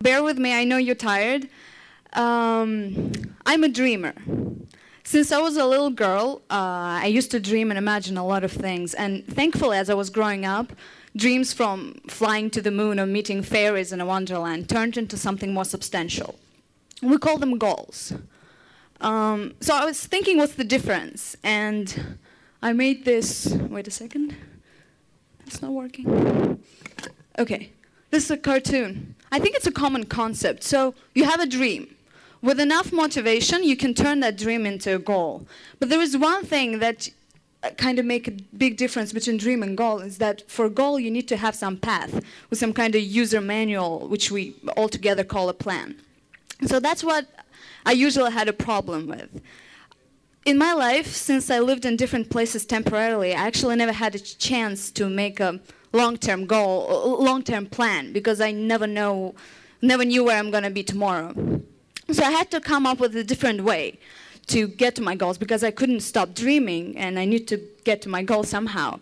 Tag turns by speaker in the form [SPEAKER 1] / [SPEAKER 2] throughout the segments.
[SPEAKER 1] bear with me, I know you're tired. I'm a dreamer. Since I was a little girl, I used to dream and imagine a lot of things. And thankfully, as I was growing up, dreams from flying to the moon or meeting fairies in a wonderland turned into something more substantial. We call them goals. So I was thinking, what's the difference? And I made this, wait a second. It's not working. Okay, this is a cartoon. I think it's a common concept. So you have a dream. With enough motivation, you can turn that dream into a goal. But there is one thing that kind of make a big difference between dream and goal, is that for a goal, you need to have some path with some kind of user manual, which we altogether call a plan. So that's what I usually had a problem with. In my life, since I lived in different places temporarily, I actually never had a chance to make a long-term goal, long-term plan, because I never knew where I'm going to be tomorrow. So I had to come up with a different way to get to my goals, because I couldn't stop dreaming, and I need to get to my goal somehow.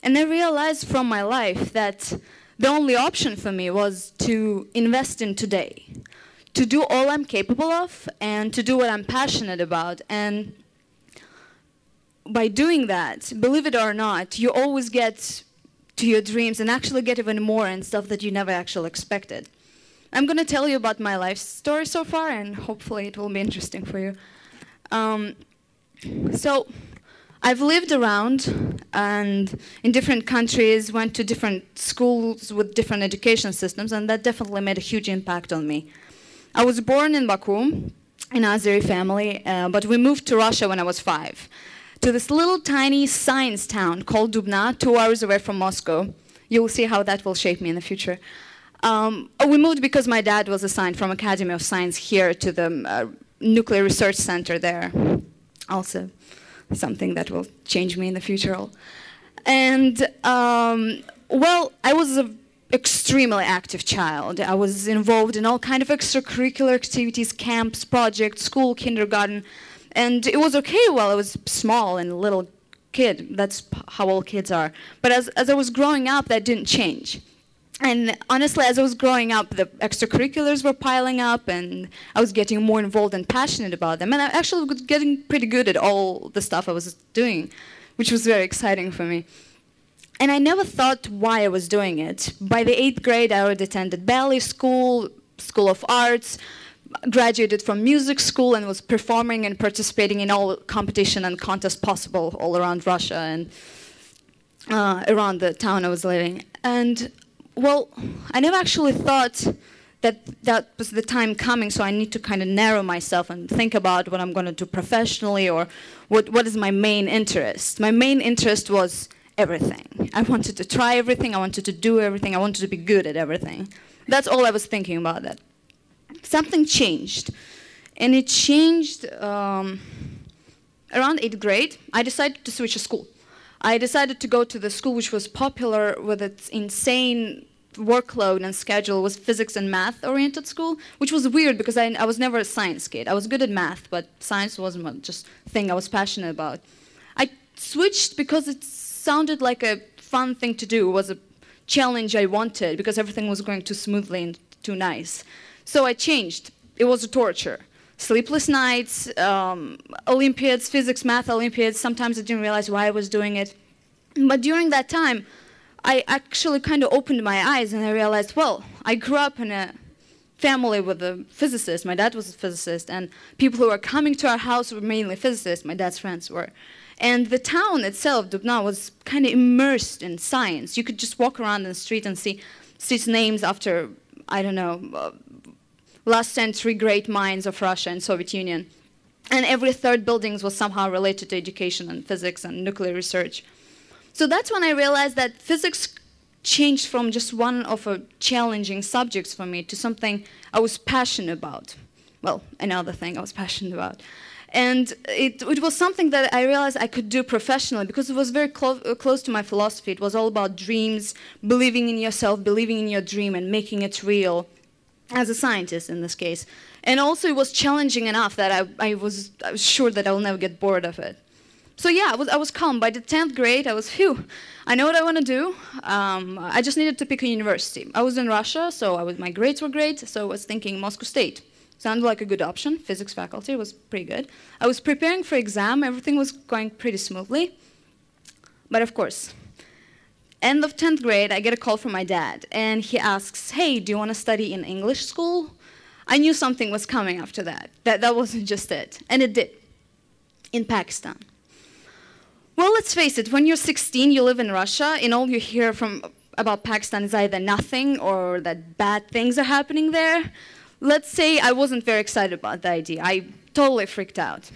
[SPEAKER 1] And I realized from my life that the only option for me was to invest in today, to do all I'm capable of, and to do what I'm passionate about. And by doing that, believe it or not, you always get to your dreams and actually get even more and stuff that you never actually expected. I'm going to tell you about my life story so far, and hopefully it will be interesting for you. So I've lived around and in different countries, went to different schools with different education systems, and that definitely made a huge impact on me. I was born in Baku, in an Azeri family, but we moved to Russia when I was 5, to this little tiny science town called Dubna, 2 hours away from Moscow. You will see how that will shape me in the future. We moved because my dad was assigned from Academy of Science here to the nuclear research center there. Also something that will change me in the future. And, well, I was an extremely active child. I was involved in all kinds of extracurricular activities, camps, projects, school, kindergarten. And it was okay while I was small and a little kid. That's how all kids are. But as I was growing up, that didn't change. And honestly, as I was growing up, the extracurriculars were piling up, and I was getting more involved and passionate about them. And I actually was getting pretty good at all the stuff I was doing, which was very exciting for me. And I never thought why I was doing it. By the 8th grade, I already attended ballet school, School of Arts, graduated from music school, and was performing and participating in all competition and contests possible all around Russia and around the town I was living. And well, I never actually thought that that was the time coming, so I need to kind of narrow myself and think about what I'm going to do professionally, or what is my main interest. My main interest was everything. I wanted to try everything, I wanted to do everything, I wanted to be good at everything. That's all I was thinking about that. Something changed, and it changed around 8th grade. I decided to switch a school. I decided to go to the school which was popular with its insane workload and schedule, was physics and math-oriented school, which was weird because I was never a science kid. I was good at math, but science wasn't just a thing I was passionate about. I switched because it sounded like a fun thing to do. It was a challenge I wanted because everything was going too smoothly and too nice. So I changed. It was a torture. Sleepless nights, Olympiads, physics, math Olympiads. Sometimes I didn't realize why I was doing it. But during that time, I actually kind of opened my eyes, and I realized, well, I grew up in a family with a physicist. My dad was a physicist, and people who were coming to our house were mainly physicists. My dad's friends were. And the town itself, Dubna, was kind of immersed in science. You could just walk around the street and see streets names after, I don't know, last century great minds of Russia and Soviet Union. And every third building was somehow related to education and physics and nuclear research. So that's when I realized that physics changed from just one of the challenging subjects for me to something I was passionate about. Well, another thing I was passionate about. And it was something that I realized I could do professionally because it was very close to my philosophy. It was all about dreams, believing in yourself, believing in your dream, and making it real. As a scientist in this case. And also it was challenging enough that I was sure that I will never get bored of it. So yeah, I was calm. By the 10th grade, I was, phew, I know what I want to do. I just needed to pick a university. I was in Russia, so my grades were great, so I was thinking Moscow State. Sounded like a good option. Physics faculty was pretty good. I was preparing for exam. Everything was going pretty smoothly. But of course, end of 10th grade, I get a call from my dad, and he asks, hey, do you want to study in English school? I knew something was coming after that. That wasn't just it. And it did, in Pakistan. Well, let's face it, when you're 16, you live in Russia, and all you hear about Pakistan is either nothing or that bad things are happening there. Let's say I wasn't very excited about the idea. I totally freaked out.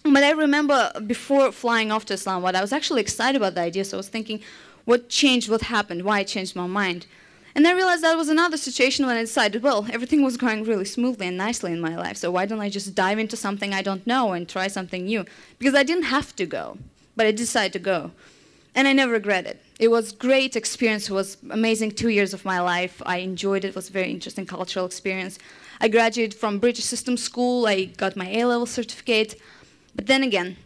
[SPEAKER 1] But I remember before flying off to Islamabad, I was actually excited about the idea, so I was thinking, what changed, what happened, why I changed my mind. And I realized that was another situation when I decided, well, everything was going really smoothly and nicely in my life, so why don't I just dive into something I don't know and try something new? Because I didn't have to go. But I decided to go. And I never regret it. It was a great experience. It was amazing 2 years of my life. I enjoyed it. It was a very interesting cultural experience. I graduated from British System School. I got my A-level certificate. But then again,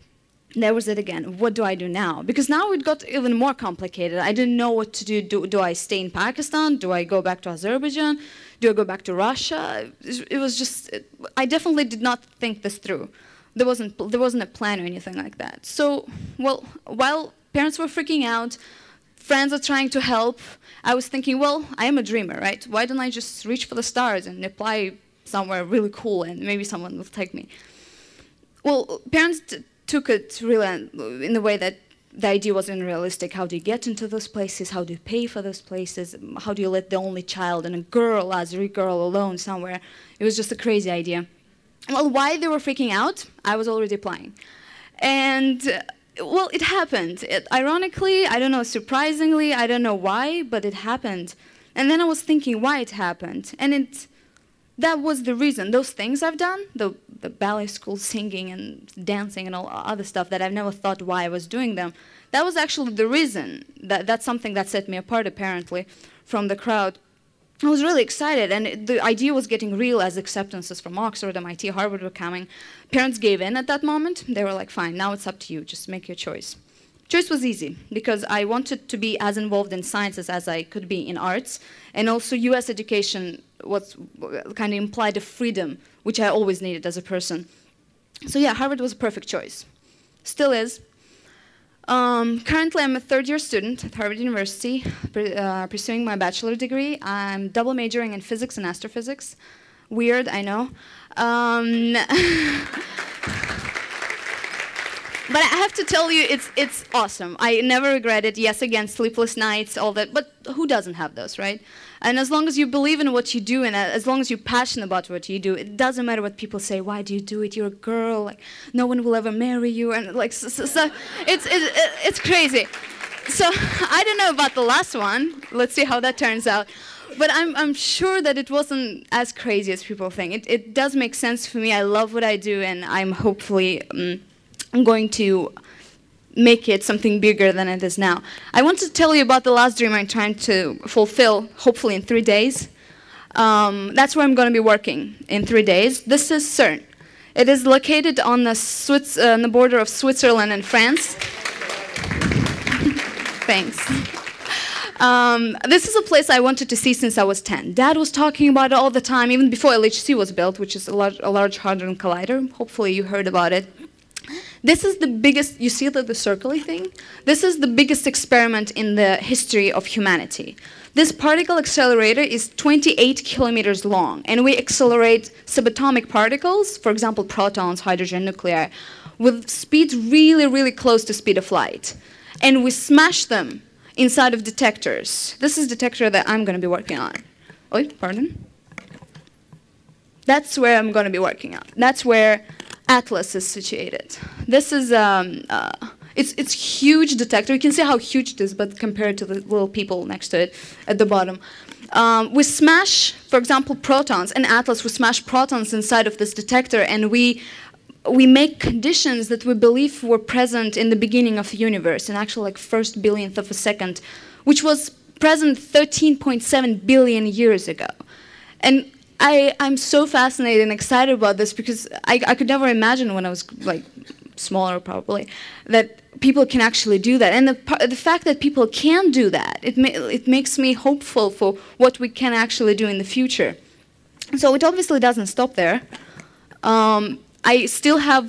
[SPEAKER 1] there was it again. What do I do now? Because now it got even more complicated. I didn't know what to do. Do I stay in Pakistan? Do I go back to Azerbaijan? Do I go back to Russia? It was just, I definitely did not think this through. There wasn't a plan or anything like that. So, well, while parents were freaking out, friends are trying to help, I was thinking, well, I am a dreamer, right? Why don't I just reach for the stars and apply somewhere really cool and maybe someone will take me? Well, parents took it really in the way that the idea was unrealistic. How do you get into those places? How do you pay for those places? How do you let the only child and a girl, Azeri girl, alone somewhere? It was just a crazy idea. Well, why they were freaking out, I was already applying. And, well, it happened. Ironically, I don't know, surprisingly, I don't know why, but it happened. And then I was thinking why it happened. And that was the reason. Those things I've done, the ballet school singing and dancing and all other stuff that I've never thought why I was doing them, that was actually the reason. That's something that set me apart, apparently, from the crowd. I was really excited, and the idea was getting real as acceptances from Oxford, MIT, Harvard were coming. Parents gave in at that moment. They were like, fine, now it's up to you. Just make your choice. Choice was easy, because I wanted to be as involved in sciences as I could be in arts, and also US education was kind of implied a freedom, which I always needed as a person. So yeah, Harvard was a perfect choice. Still is. Currently, I'm a third-year student at Harvard University, pursuing my bachelor degree. I'm double majoring in physics and astrophysics. Weird, I know. But I have to tell you, it's awesome. I never regret it. Yes, again, sleepless nights, all that. But who doesn't have those, right? And as long as you believe in what you do, and as long as you're passionate about what you do, it doesn't matter what people say. Why do you do it? You're a girl. Like, no one will ever marry you. And like, so it's crazy. So I don't know about the last one. Let's see how that turns out. But I'm sure that it wasn't as crazy as people think. It does make sense for me. I love what I do, and I'm hopefully I'm going to make it something bigger than it is now. I want to tell you about the last dream I'm trying to fulfill, hopefully in 3 days. That's where I'm going to be working in 3 days. This is CERN. It is located on the border of Switzerland and France. Thanks. This is a place I wanted to see since I was 10. Dad was talking about it all the time, even before LHC was built, which is a large Hadron Collider. Hopefully you heard about it. This is the biggest, you see the circly thing? This is the biggest experiment in the history of humanity. This particle accelerator is 28 kilometers long, and we accelerate subatomic particles, for example, protons, hydrogen, nuclei, with speeds really, really close to speed of light. And we smash them inside of detectors. This is the detector that I'm going to be working on. Oh, pardon? That's where I'm going to be working on. That's where Atlas is situated. This is it's huge detector. You can see how huge it is, but compared to the little people next to it at the bottom. We smash, for example, protons. In Atlas, we smash protons inside of this detector, and we make conditions that we believe were present in the beginning of the universe, in actual like first billionth of a second, which was present 13.7 billion years ago. And I'm so fascinated and excited about this because I could never imagine when I was like smaller probably, that people can actually do that. And the fact that people can do that, it makes me hopeful for what we can actually do in the future. So it obviously doesn't stop there. I still have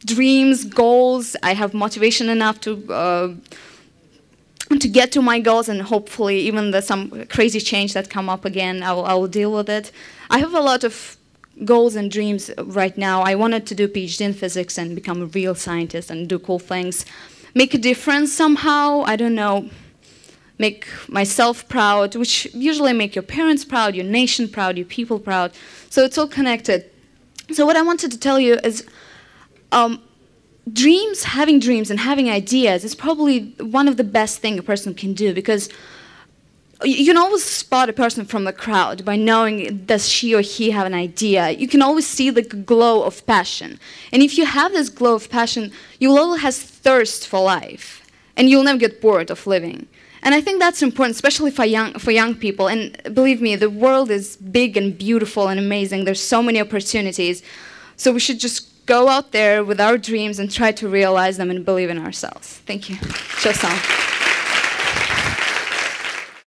[SPEAKER 1] dreams, goals. I have motivation enough to get to my goals, and hopefully even some crazy change that come up again, I will deal with it. I have a lot of goals and dreams right now. I wanted to do a PhD in physics and become a real scientist and do cool things. Make a difference somehow, I don't know, make myself proud, which usually make your parents proud, your nation proud, your people proud. So it's all connected. So what I wanted to tell you is having dreams and having ideas is probably one of the best things a person can do, because you can always spot a person from the crowd by knowing, does she or he have an idea? You can always see the glow of passion. And if you have this glow of passion, you will always have thirst for life, and you'll never get bored of living. And I think that's important, especially for young people. And believe me, the world is big and beautiful and amazing. There's so many opportunities. So we should just go out there with our dreams and try to realize them and believe in ourselves. Thank you. Show some.